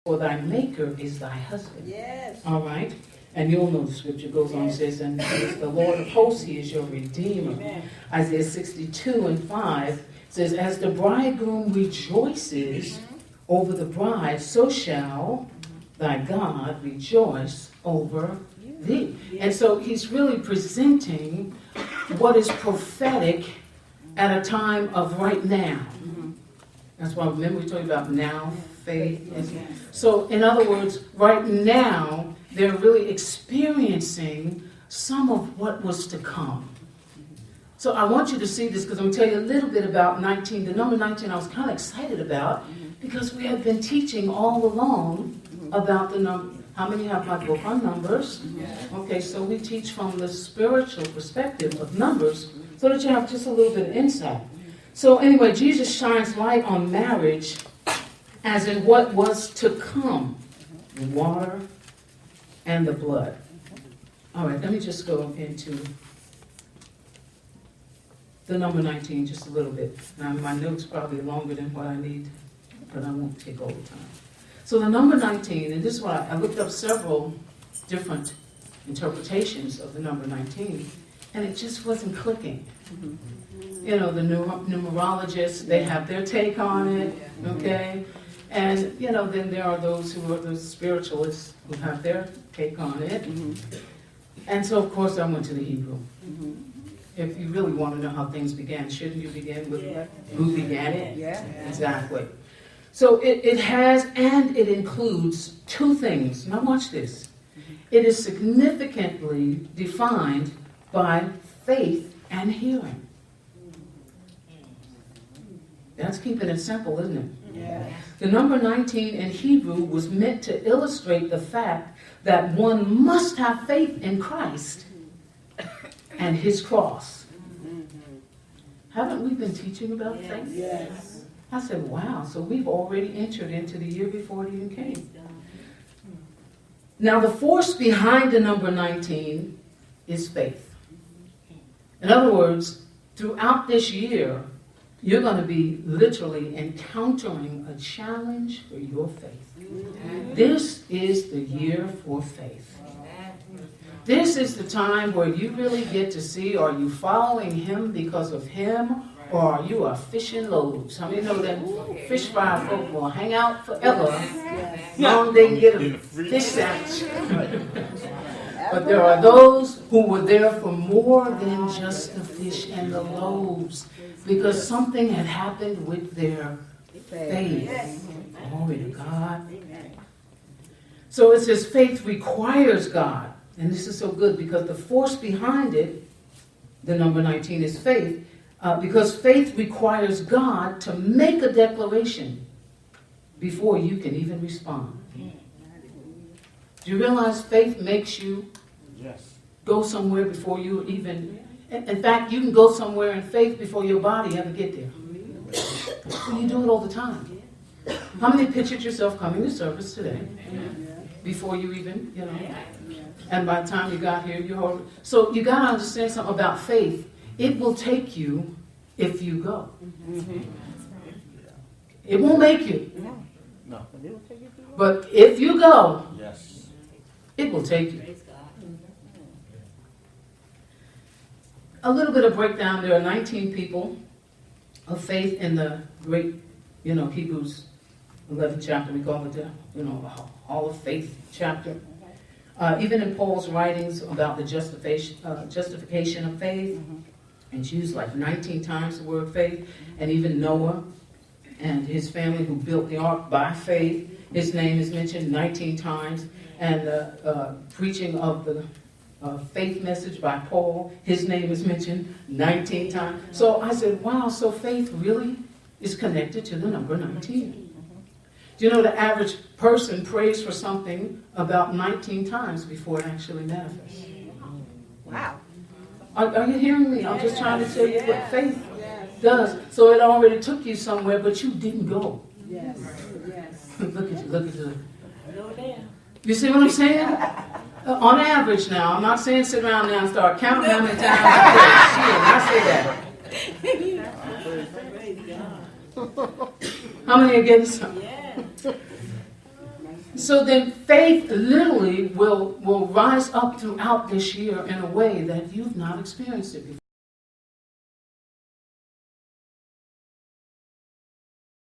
for thy maker is thy husband. Yes. All right? And you'll know the scripture goes on and says, and he is the Lord of hosts, he is your redeemer. Amen. Isaiah 62:5 says, as the bridegroom rejoices over the bride, so shall thy God rejoice over thee. And so he's really presenting what is prophetic at a time of right now. That's why, remember we talked about now, faith. So in other words, right now, they're really experiencing some of what was to come. So I want you to see this because I'm going to tell you a little bit about 19. The number 19 I was kind of excited about because we have been teaching all along about the number. How many have my book on Numbers? Okay, so we teach from the spiritual perspective of Numbers so that you have just a little bit of insight. So anyway, Jesus shines light on marriage as in what was to come, the water and the blood. All right, let me just go into the number 19 just a little bit. Now, my notes probably longer than what I need, but I won't take all the time. So the number 19, and this is why I looked up several different interpretations of the number 19, and it just wasn't clicking. You know, the numerologists, they have their take on it, okay? And, you know, then there are those who are the spiritualists who have their take on it. And so, of course, I went to the Hebrew. If you really want to know how things began, shouldn't you begin with who began it? Yeah. Exactly. So it has and it includes two things. Now watch this. It is significantly defined by faith and hearing. That's keeping it simple, isn't it? Yeah. The number 19 in Hebrew was meant to illustrate the fact that one must have faith in Christ and his cross. Haven't we been teaching about faith? Yes. I said, wow, so we've already entered into the year before it even came. Now, the force behind the number 19 is faith. In other words, throughout this year, you're going to be literally encountering a challenge for your faith. This is the year for faith. This is the time where you really get to see, are you following him because of him, or are you a fishing loaves? How many know that fish fry folk will hang out forever long they can get a fish sandwich? But there are those who were there for more than just the fish and the loaves, because something had happened with their faith. Glory to God. So it says faith requires God. And this is so good because the force behind it, the number 19 is faith, because faith requires God to make a declaration before you can even respond. Do you realize faith makes you go somewhere before you even... In fact, you can go somewhere in faith before your body ever get there. So you do it all the time. How many pictured yourself coming to service today before you even, you know? And by the time you got here, you heard. So you got to understand something about faith. It will take you if you go. It won't make you. No. But if you go, Yes. it will take you. A little bit of breakdown. There are 19 people of faith in the great, Hebrews 11th chapter. We call it the, Hall of Faith chapter. Even in Paul's writings about the justification of faith, it's used like 19 times the word faith. And even Noah and his family who built the ark by faith, his name is mentioned 19 times. And the preaching of the faith message by Paul, his name is mentioned 19 times. So I said, wow, so faith really is connected to the number 19. Do you know the average person prays for something about 19 times before it actually manifests? Wow. Are you hearing me? I'm just trying to tell you what faith does. So it already took you somewhere, but you didn't go. Yes. Yes. Look at you. You see what I'm saying? On average now, I'm not saying sit around now and start counting how many times I say that. How many are getting some? So then faith literally will rise up throughout this year in a way that you've not experienced it before.